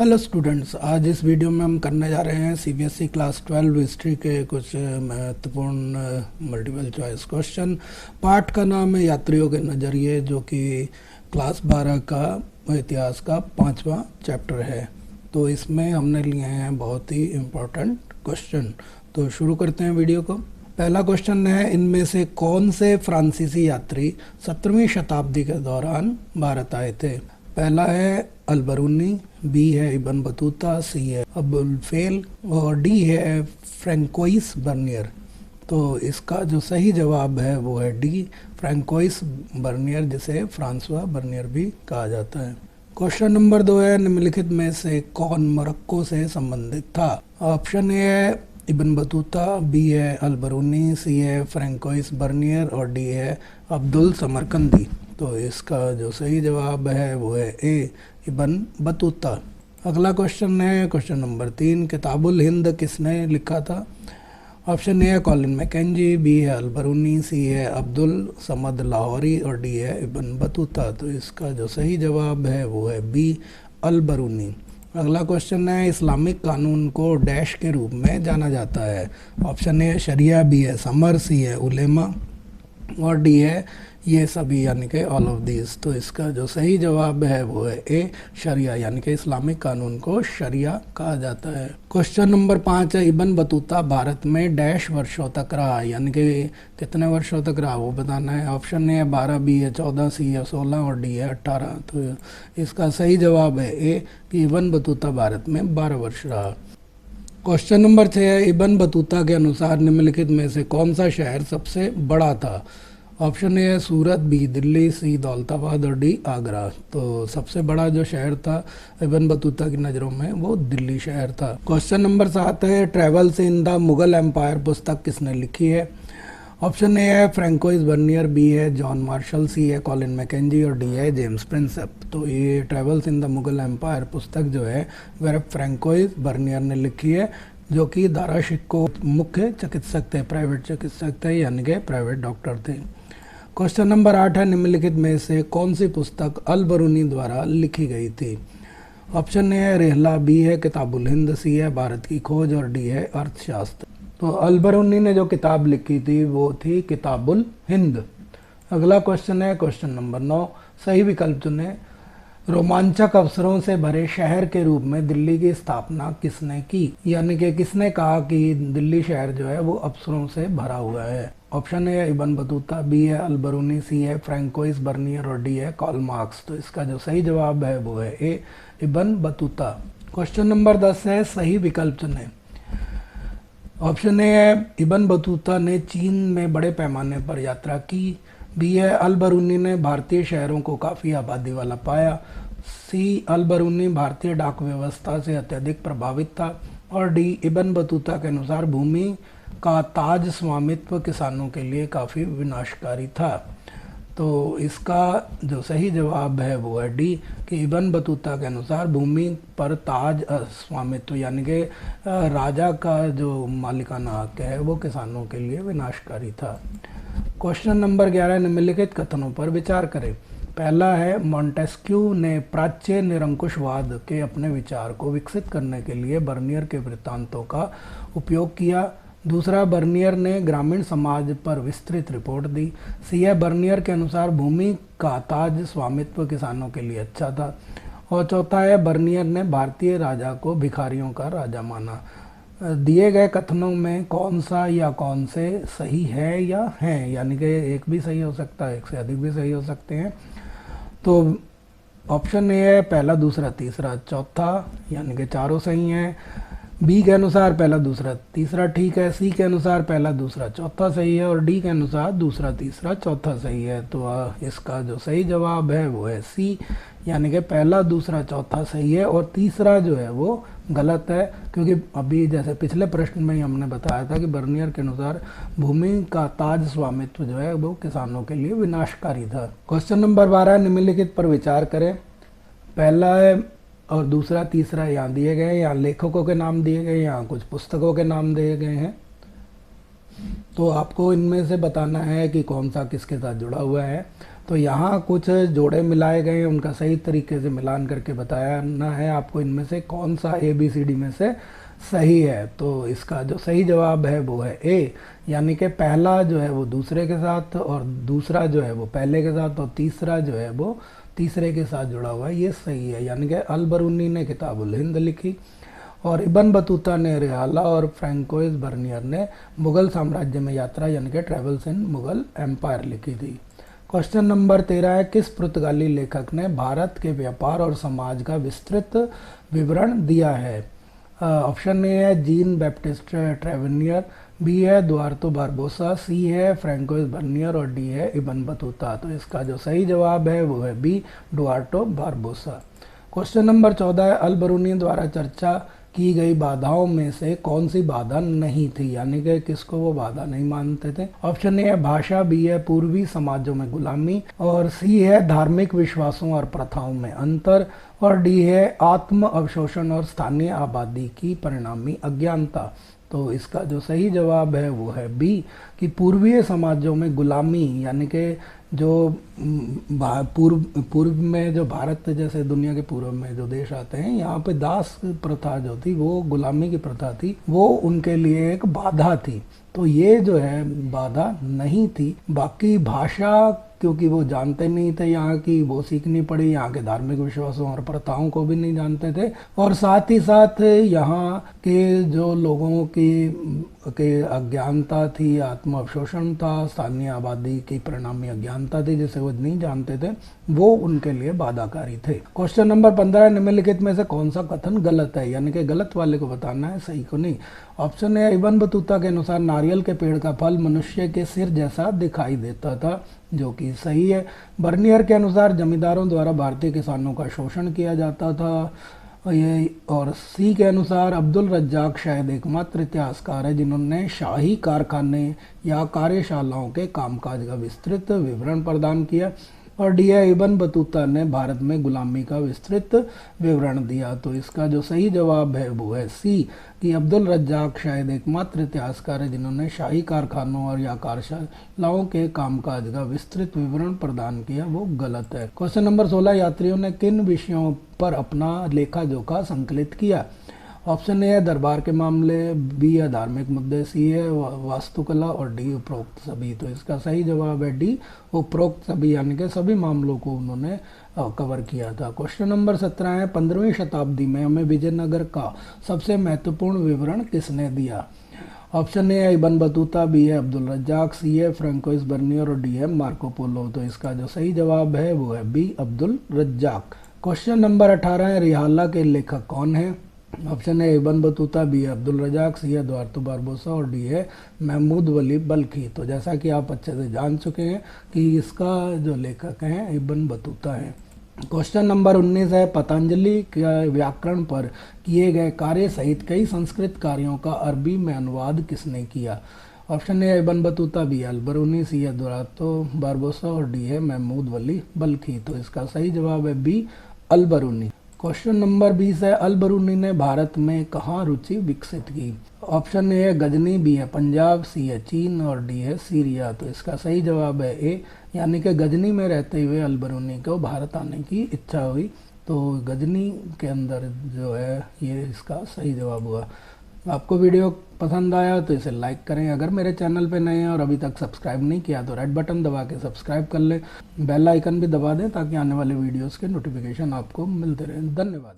Hello students, आज इस video में हम करने जा रहे हैं सीबीएसई क्लास 12 हिस्ट्री के कुछ महत्वपूर्ण मल्टीपल चॉइस क्वेश्चन। पार्ट का नाम है यात्रियों के नज़रिए, जो कि क्लास 12 का इतिहास का 5वां चैप्टर है। तो इसमें हमने लिए हैं बहुत ही इम्पोर्टेंट क्वेश्चन। तो शुरू करते हैं वीडियो को। पहला क्वेश्चन है, इनमें से कौन से फ्रांसीसी यात्री 17वीं शताब्दी के दौरान भारत आए थे? पहला है अल-बरूनी, बी है इब्न बतूता, सी है अबुल फेल और डी है फ्रैंकोइस बर्नियर। तो इसका जो सही जवाब है वो है डी, फ्रैंकोइस बर्नियर, जिसे फ्रांसवा बर्नियर भी कहा जाता है। क्वेश्चन नंबर 2 है, निम्नलिखित में से कौन मोरक्को से संबंधित था? ऑप्शन ए है इब्न बतूता, बी है अल-बरूनी, सी है फ्रैंकोइस बर्नियर और डी है अब्दुल समरकंदी। तो इसका जो सही जवाब है वो है ए, इब्न बतूता। अगला क्वेश्चन है क्वेश्चन नंबर 3, किताबुल हिंद किसने लिखा था? ऑप्शन ए है कॉलिन मैकेंजी, बी है अल-बरूनी, सी है अब्दुल समद लाहौरी और डी है इब्न बतूता। तो इसका जो सही जवाब है वो है बी, अल-बरूनी। अगला क्वेश्चन है, इस्लामिक कानून को डैश के रूप में जाना जाता है? ऑप्शन ए है शरिया, बी है समर, सी है उलेमा और डी है ये सभी, यानी कि ऑल ऑफ दीज। तो इसका जो सही जवाब है वो है ए, शरिया, यानी कि इस्लामिक कानून को शरिया कहा जाता है। क्वेश्चन नंबर 5 है, इब्न बतूता भारत में डैश वर्षों तक रहा, यानी कि कितने वर्षों तक रहा वो बताना है। ऑप्शन ए है 12, बी है 14, सी है 16 और डी है 18। तो इसका सही जवाब है ए, कि इब्न बतूता भारत में 12 वर्ष रहा। क्वेश्चन नंबर 6 है, इब्न बतूता के अनुसार निम्नलिखित में से कौन सा शहर सबसे बड़ा था? ऑप्शन ए है सूरत, बी दिल्ली, सी दौलताबाद और डी आगरा। तो सबसे बड़ा जो शहर था इब्न बतूता की नज़रों में वो दिल्ली शहर था। क्वेश्चन नंबर 7 है, travels in the Mughal empire पुस्तक किसने लिखी है? ऑप्शन ए है फ्रैंकोइस बर्नियर, बी है जॉन मार्शल, सी है कॉलिन मैकेंजी और डी है जेम्स प्रिंसेप। तो ये travels in the Mughal empire पुस्तक जो है वह फ्रैंकोइस बर्नियर ने लिखी है, जो कि दारा शिकोह मुख्य चिकित्सक थे, प्राइवेट चिकित्सक थे, यानी कि प्राइवेट डॉक्टर थे। क्वेश्चन नंबर 8 है, निम्नलिखित में से कौन सी पुस्तक अल-बरूनी द्वारा लिखी गई थी? ऑप्शन ए है रेहला, बी है किताबुल हिंद, सी है भारत की खोज और डी है अर्थशास्त्र। तो अल-बरूनी ने जो किताब लिखी थी वो थी किताबुल हिंद। अगला क्वेश्चन है क्वेश्चन नंबर 9, सही विकल्प चुनें। रोमांचक अवसरों से भरे शहर के रूप में दिल्ली की स्थापना किसने की? यानी कि किसने कहा कि दिल्ली शहर जो है वो अवसरों से भरा हुआ है? ऑप्शन ए है इब्न बतूता, बी है अल-बरूनी, सी है फ्रैंकोइस बर्नियर और डी है कार्ल मार्क्स। तो इसका जो सही जवाब है वो है ए, इब्न बतूता। क्वेश्चन नंबर 10 है, सही विकल्प चुनें। ऑप्शन ए है इब्न बतूता ने चीन में बड़े पैमाने पर यात्रा की, बी है अल-बरूनी ने भारतीय शहरों को काफ़ी आबादी वाला पाया, सी अल-बरूनी भारतीय डाक व्यवस्था से अत्यधिक प्रभावित था और डी इब्न बतूता के अनुसार भूमि का ताज स्वामित्व किसानों के लिए काफ़ी विनाशकारी था। तो इसका जो सही जवाब है वो है डी, कि इब्न बतूता के अनुसार भूमि पर ताज स्वामित्व यानी कि राजा का जो मालिकाना हक है वो किसानों के लिए विनाशकारी था। क्वेश्चन नंबर 11, निम्नलिखित कथनों पर विचार करें। पहला है, मॉन्टेस्क्यू ने प्राच्य निरंकुशवाद के अपने विचार को विकसित करने के लिए बर्नियर के वृत्तांतों का उपयोग किया। दूसरा, बर्नियर ने ग्रामीण समाज पर विस्तृत रिपोर्ट दी। सी है बर्नियर के अनुसार भूमि का ताज स्वामित्व किसानों के लिए अच्छा था। और चौथा है, बर्नियर ने भारतीय राजा को भिखारियों का राजा माना। दिए गए कथनों में कौन सा या कौन से सही है या हैं, यानी कि एक भी सही हो सकता है, एक से अधिक भी सही हो सकते हैं। तो ऑप्शन ए है पहला, दूसरा, तीसरा, चौथा, यानी कि चारों सही हैं। बी के अनुसार पहला, दूसरा, तीसरा ठीक है। सी के अनुसार पहला, दूसरा, चौथा सही है और डी के अनुसार दूसरा, तीसरा, चौथा सही है। तो इसका जो सही जवाब है वो है सी, यानी कि पहला, दूसरा, चौथा सही है और तीसरा जो है वो गलत है, क्योंकि अभी जैसे पिछले प्रश्न में ही हमने बताया था कि बर्नियर के अनुसार भूमि का ताज स्वामित्व जो है वो किसानों के लिए विनाशकारी था। क्वेश्चन नंबर 12, निम्नलिखित पर विचार करें। पहला है और दूसरा, तीसरा यहाँ दिए गए, यहाँ लेखकों के नाम दिए गए, यहाँ कुछ पुस्तकों के नाम दिए गए हैं। तो आपको इनमें से बताना है कि कौन सा किसके साथ जुड़ा हुआ है। तो यहाँ कुछ जोड़े मिलाए गए हैं, उनका सही तरीके से मिलान करके बताना है आपको इनमें से कौन सा ABCD में से सही है। तो इसका जो सही जवाब है वो है ए, यानी कि पहला जो है वो दूसरे के साथ, और दूसरा जो है वो पहले के साथ, और तीसरा जो है वो तीसरे के साथ जुड़ा हुआ है, ये सही है। यानी कि अल बरूनी ने किताबुल हिंद लिखी और इब्न बतूता ने रिहाला और फ्रैंकोइस बर्नियर ने मुग़ल साम्राज्य में यात्रा यानी कि ट्रेवल्स इन मुग़ल एम्पायर लिखी थी। क्वेश्चन नंबर 13 है, किस पुर्तगाली लेखक ने भारत के व्यापार और समाज का विस्तृत विवरण दिया है? ऑप्शन ए है जीन बैप्टिस्ट ट्रेवेनियर, बी है दुआर्तो बारबोसा, सी है फ्रैंकोइस बर्नियर और डी है इब्न बतूता। तो इसका जो सही जवाब है वो है बी, दुआर्तो बारबोसा। क्वेश्चन नंबर 14 है, अल बरूनी द्वारा चर्चा की गई बाधाओं में से कौन सी बाधा नहीं थी, यानी कि किसको वो बाधा नहीं मानते थे? ऑप्शन ए है भाषा, बी है पूर्वी समाजों में गुलामी, और सी है धार्मिक विश्वासों और प्रथाओं में अंतर, और डी है आत्म अवशोषण और स्थानीय आबादी की परिणामी अज्ञानता। तो इसका जो सही जवाब है वो है बी, कि पूर्वीय समाजों में गुलामी, यानी कि जो पूर्व में जो भारत जैसे दुनिया के पूर्व में जो देश आते हैं, यहाँ पे दास प्रथा जो थी वो गुलामी की प्रथा थी, वो उनके लिए एक बाधा थी। तो ये जो है बाधा नहीं थी। बाकी भाषा, क्योंकि वो जानते नहीं थे यहाँ की, वो सीखनी पड़ी, यहाँ के धार्मिक विश्वासों और प्रथाओं को भी नहीं जानते थे, और साथ ही साथ यहाँ के जो लोगों की अज्ञानता थी, आत्म अवशोषण था, स्थानीय आबादी की परिणामी अज्ञानता थी जिसे वो नहीं जानते थे, वो उनके लिए बाधाकारी थे। क्वेश्चन नंबर 15, निम्नलिखित में से कौन सा कथन गलत है, यानी कि गलत वाले को बताना है, सही को नहीं। ऑप्शन ए, इब्न बतूता के अनुसार नारियल के पेड़ का फल मनुष्य के सिर जैसा दिखाई देता था, जो कि सही है। बर्नियर के अनुसार जमींदारों द्वारा भारतीय किसानों का शोषण किया जाता था, ये। और सी के अनुसार अब्दुल रज्जाक शायद एकमात्र इतिहासकार है जिन्होंने शाही कारखाने या कार्यशालाओं के कामकाज का विस्तृत विवरण प्रदान किया, और डी है इब्न बतूता ने भारत में गुलामी का विस्तृत विवरण दिया। तो इसका जो सही जवाब है वो है सी, कि अब्दुल रज्जाक शायद एकमात्र इतिहासकार है जिन्होंने शाही कारखानों और या कार्यशालाओं के कामकाज का विस्तृत विवरण प्रदान किया, वो गलत है। क्वेश्चन नंबर 16, यात्रियों ने किन विषयों पर अपना लेखा जोखा संकलित किया? ऑप्शन ए है दरबार के मामले, बी है धार्मिक मुद्दे, सी है वास्तुकला, और डी उपरोक्त सभी। तो इसका सही जवाब है डी, उपरोक्त सभी, यानी कि सभी मामलों को उन्होंने कवर किया था। क्वेश्चन नंबर 17 है, 15वीं शताब्दी में हमें विजयनगर का सबसे महत्वपूर्ण विवरण किसने दिया? ऑप्शन ए है इब्न बतूता, बी है अब्दुल रज्जाक, सी है फ्रैंकोइस बर्नियर और डी है मार्को पोलो। तो इसका जो सही जवाब है वो है B, Abdul Razzaq. Question number 18 है, रिहाला के लेखक कौन है? ऑप्शन है इब्न बतूता, बी है अब्दुल रज्जाक, सी है दुआर्तो बारबोसा और डी है महमूद वली बल्खी। तो जैसा कि आप अच्छे से जान चुके हैं कि इसका जो लेखक हैं इब्न बतूता है। क्वेश्चन नंबर 19 है, पतंजलि के व्याकरण पर किए गए कार्य सहित कई संस्कृत कार्यों का अरबी में अनुवाद किसने किया? ऑप्शन ए है इब्न बतूता, बी है अल बरूनी, सी है दुआर्तो बारबोसा और डी है महमूद वली बल्खी। तो इसका सही जवाब है बी, अल बरूनी। क्वेश्चन नंबर 20 है, अल बरूनी ने भारत में कहाँ रुचि विकसित की? ऑप्शन ए है गजनी, बी है पंजाब, सी है चीन और डी है सीरिया। तो इसका सही जवाब है ए, यानी कि गजनी में रहते हुए अल बरूनी को भारत आने की इच्छा हुई। तो गजनी के अंदर जो है ये इसका सही जवाब हुआ। आपको वीडियो पसंद आया तो इसे लाइक करें। अगर मेरे चैनल पे नए हैं और अभी तक सब्सक्राइब नहीं किया तो रेड बटन दबा के सब्सक्राइब कर लें, बेल आइकन भी दबा दें ताकि आने वाले वीडियोस के नोटिफिकेशन आपको मिलते रहें। धन्यवाद।